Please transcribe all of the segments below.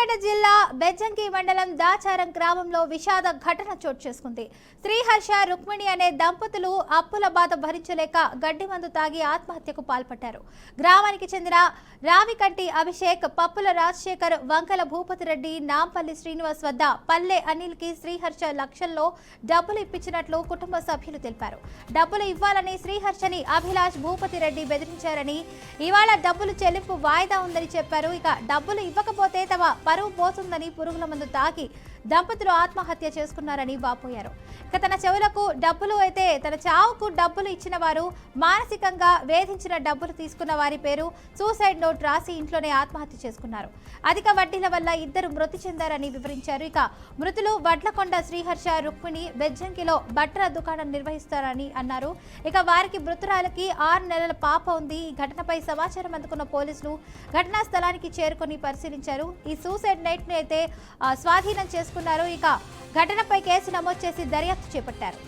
సిద్దిపేట జిల్లా బెజ్జంకి మండలం దాచారం గ్రామంలో విషాద ఘటన చోటు చేసుకుంది. శ్రీహర్ష రుక్మిణి అనే దంపతులు అప్పుల బాధ భరించలేక గడ్డి మందు తాగి ఆత్మహత్యకు పాల్పడ్డారు. గ్రామానికి చెందిన రావికంటి అభిషేక్, పప్పుల రాజశేఖర్, వంకల భూపతి రెడ్డి, నాంపల్లి శ్రీనివాస్ వద్ద పల్లె అనిల్ కి శ్రీహర్ష లక్షల్లో డబ్బులు ఇప్పించినట్లు కుటుంబ సభ్యులు తెలిపారు. డబ్బులు ఇవ్వాలని శ్రీహర్షని అభిలాష్ భూపతి రెడ్డి బెదిరించారని, ఇవాళ డబ్బులు చెల్లింపు వాయిదా ఉందని చెప్పారు. ఇక డబ్బులు ఇవ్వకపోతే తమ పరువు పోతుందని పురుగుల మందు తాగి దంపతులు ఆత్మహత్య చేసుకున్నారని వాపోయారు. ఇక తన చెవులకు డబ్బులు అయితే తన చావుకు డబ్బులు ఇచ్చిన వారు, మానసికంగా వేధించిన డబ్బులు తీసుకున్న వారి పేరు సూసైడ్ నోట్ రాసి ఇంట్లోనే ఆత్మహత్య చేసుకున్నారు. అధిక వడ్డీల వల్ల ఇద్దరు మృతి చెందారని వివరించారు. ఇక మృతులు వడ్లకొండ శ్రీహర్ష రుక్మిణి బెజ్జంకిలో బట్టల దుకాణం నిర్వహిస్తారని అన్నారు. ఇక వారికి మృతురాలకి 6 నెలల పాప ఉంది. ఈ ఘటనపై సమాచారం అందుకున్న పోలీసులు ఘటనా స్థలానికి చేరుకొని పరిశీలించారు. ఈ సూసైడ్ నైట్ ను అయితే స్వాధీనం చేసుకున్నారు. ఇక ఘటనపై కేసు నమోదు చేసి దర్యాప్తు చేపట్టారు.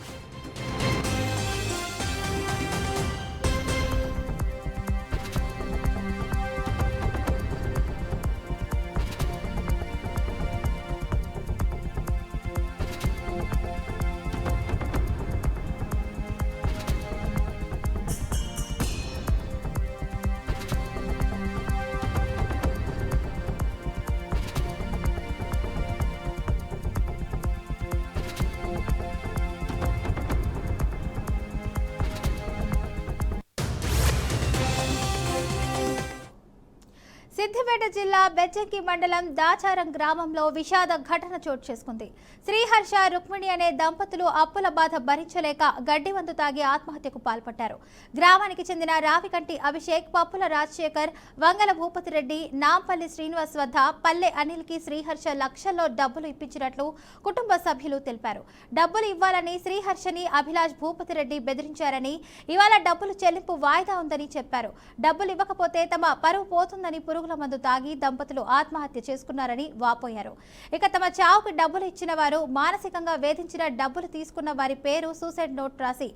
సిద్దిపేట జిల్లా బెజ్జంకి మండలం దాచారం గ్రామంలో విషాద ఘటన చోటు చేసుకుంది. శ్రీహర్ష రుక్మిణి అనే దంపతులు అప్పుల బాధ భరించలేక గడ్డి మందు తాగి ఆత్మహత్యకు పాల్పడ్డారు. గ్రామానికి చెందిన రావికంటి అభిషేక్, పప్పుల రాజశేఖర్, వంగల భూపతి రెడ్డి, నాంపల్లి శ్రీనివాస్ వద్ద పల్లె అనిల్ కి శ్రీహర్ష లక్షల్లో డబ్బులు ఇప్పించినట్లు కుటుంబ సభ్యులు తెలిపారు. డబ్బులు ఇవ్వాలని శ్రీహర్షని అభిలాష్ భూపతి రెడ్డి బెదిరించారని, ఇవాళ డబ్బులు చెల్లింపు వాయిదా ఉందని చెప్పారు. డబ్బులు ఇవ్వకపోతే తమ పరువు పోతుందని పురుగుల మందు తాగి దంపతులు ఆత్మహత్య చేసుకున్నారని వాపోయారు. ఇక తమ చావుకు డబ్బులు ఇచ్చిన వారు, మానసికంగా వేధించిన డబ్బులు తీసుకున్న వారి పేరు సూసైడ్ నోట్ రాసి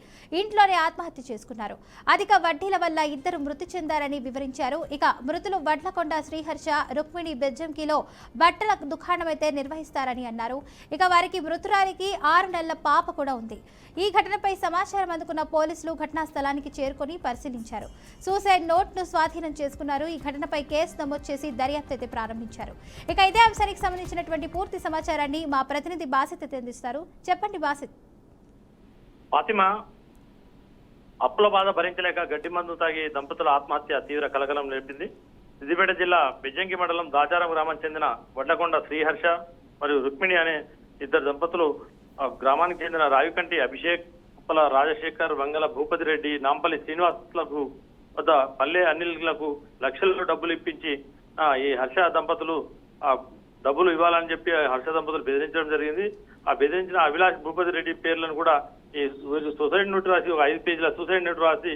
ఇంట్లోనే ఆత్మహత్య చేసుకున్నారు. అధిక వడ్డీల వల్ల ఇద్దరు మృతి చెందారని వివరించారు. ఇక మృతులు వడ్లకొండ శ్రీహర్ష రుక్మిణి బెజ్జంకిలో బట్టల దుకాణం అయితే నిర్వహిస్తారని అన్నారు. ఇక వారికి మృతురాలికి 6 నెలల పాప కూడా ఉంది. ఈ ఘటనపై సమాచారం అందుకున్న పోలీసులు ఘటనా స్థలానికి చేరుకొని పరిశీలించారు. సూసైడ్ నోట్ ను స్వాధీనం చేసుకున్నారు. ఈ ఘటనపై కేసు నమోదు చేసి దర్యాప్తు అయితే ప్రారంభించారు. ఇక ఇదే అంశానికి సంబంధించినటువంటి పూర్తి సమాచారాన్ని మా ప్రతినిధి బాసిత్ అందిస్తారు. చెప్పండి బాసిత్. ఫాతిమా, అప్పుల బాధ భరించలేక గడ్డి మందు తాగి దంపతుల ఆత్మహత్య తీవ్ర కలకలం నేర్పింది. సిద్దిపేట జిల్లా బెజ్జంకి మండలం దాచారం గ్రామానికి చెందిన వడ్లకొండ శ్రీహర్ష మరియు రుక్మిణి అనే ఇద్దరు దంపతులు గ్రామానికి చెందిన రావికంటి అభిషేక్, పప్పుల రాజశేఖర్, వంగల భూపతి రెడ్డి, నాంపల్లి శ్రీనివాసులకు వద్ద పల్లె అనిల్లకు లక్షల్లో డబ్బులు ఇప్పించి ఈ హర్ష దంపతులు డబ్బులు ఇవ్వాలని చెప్పి హర్ష దంపతులు బెదిరించడం జరిగింది. ఆ బెదిరించిన అభిలాష్ భూపతి రెడ్డి పేర్లను కూడా ఈ సూసైడ్ నోట్ రాసి, ఒక 5 పేజీల సూసైడ్ నోట్ రాసి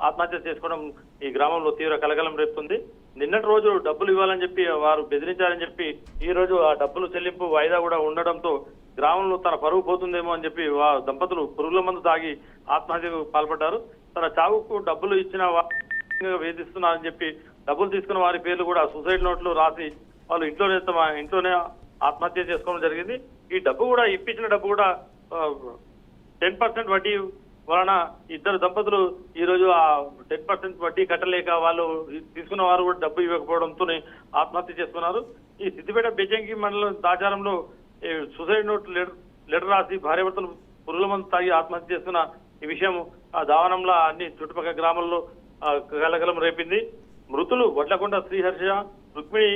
ఆత్మహత్య చేసుకోవడం ఈ గ్రామంలో తీవ్ర కలకలం రేపుతుంది. నిన్నటి రోజు డబ్బులు ఇవ్వాలని చెప్పి వారు బెదిరించారని చెప్పి ఈ రోజు ఆ డబ్బులు చెల్లింపు వాయిదా కూడా ఉండడంతో గ్రామంలో తన పరువు పోతుందేమో అని చెప్పి దంపతులు పురుగుల మందు తాగి ఆత్మహత్యకు పాల్పడ్డారు. తన చావుకు డబ్బులు ఇచ్చిన వేధిస్తున్నారని చెప్పి డబ్బులు తీసుకున్న వారి పేర్లు కూడా సూసైడ్ నోట్లు రాసి వాళ్ళు ఇంట్లోనే ఆత్మహత్య చేసుకోవడం జరిగింది. ఈ డబ్బు కూడా ఇప్పించిన డబ్బు కూడా 10% వడ్డీ వలన ఇద్దరు దంపతులు ఈ రోజు ఆ 10% వడ్డీ కట్టలేక వాళ్ళు తీసుకున్న వారు కూడా డబ్బు ఇవ్వకపోవడంతో ఆత్మహత్య చేసుకున్నారు. ఈ సిద్దిపేట బెజ్జంకి మండలం దాచారంలో సూసైడ్ నోట్ లెటర్ రాసి భార్యాభర్తలు పురుగుల మందు తాగి ఆత్మహత్య చేసుకున్న ఈ విషయం దావనంలో అన్ని చుట్టుపక్కల గ్రామాల్లో కలకలం రేపింది. మృతులు వడ్లకొండ శ్రీహర్ష, రుక్మిణి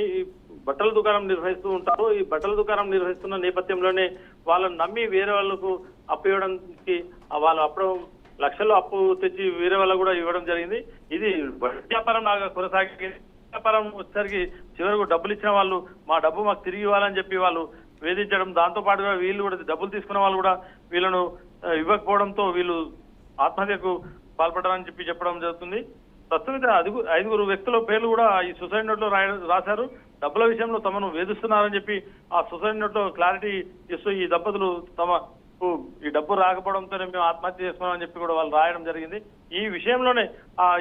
బట్టల దుకాణం నిర్వహిస్తూ ఉంటారు. ఈ బట్టల దుకాణం నిర్వహిస్తున్న నేపథ్యంలోనే వాళ్ళని నమ్మి వేరే వాళ్ళకు అప్పు ఇవ్వడానికి వాళ్ళు అప్పుడు లక్షల్లో అప్పు తెచ్చి వేరే వాళ్ళకు కూడా ఇవ్వడం జరిగింది. ఇది వ్యాపారం లాగా కొనసాగి వ్యాపారం వచ్చేసరికి చివరకు డబ్బులు ఇచ్చిన వాళ్ళు మా డబ్బు మాకు తిరిగి ఇవ్వాలని చెప్పి వాళ్ళు వేధించడం, దాంతో పాటుగా వీళ్ళు కూడా డబ్బులు తీసుకున్న వాళ్ళు కూడా వీళ్ళను ఇవ్వకపోవడంతో వీళ్ళు ఆత్మహత్యకు పాల్పడారని చెప్పడం జరుగుతుంది. ప్రస్తుతం 5 వ్యక్తుల పేర్లు కూడా ఈ సూసైడ్ నోట్ లో రాశారు. డబ్బుల విషయంలో తమను వేధిస్తున్నారని చెప్పి ఆ సూసైడ్ నోట్ లో క్లారిటీ ఇస్తూ ఈ దంపతులు తమకు ఈ డబ్బు రాకపోవడంతోనే మేము ఆత్మహత్య చేసుకున్నామని చెప్పి కూడా వాళ్ళు రాయడం జరిగింది. ఈ విషయంలోనే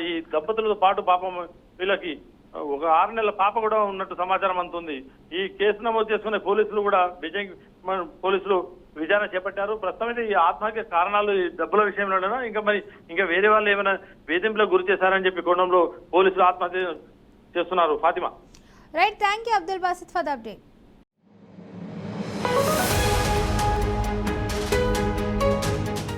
ఈ దంపతులతో పాటు పాపం వీళ్ళకి ఒక 6 నెలల పాప కూడా ఉన్నట్టు సమాచారం అందుతుంది. ఈ కేసు నమోదు చేసుకునే పోలీసులు కూడా పోలీసులు విచారణ చేపట్టారు. ప్రస్తుతం అయితే ఈ ఆత్మహత్య కారణాలు ఈ డబ్బుల విషయంలోనేనా ఇంకా వేరే వాళ్ళు ఏమైనా వేధింపులకు గురి చేశారని చెప్పి కోణంలో పోలీసులు ఆత్మహత్య చేస్తున్నారు. Fatima. Right, thank you Abdul Basit for the update.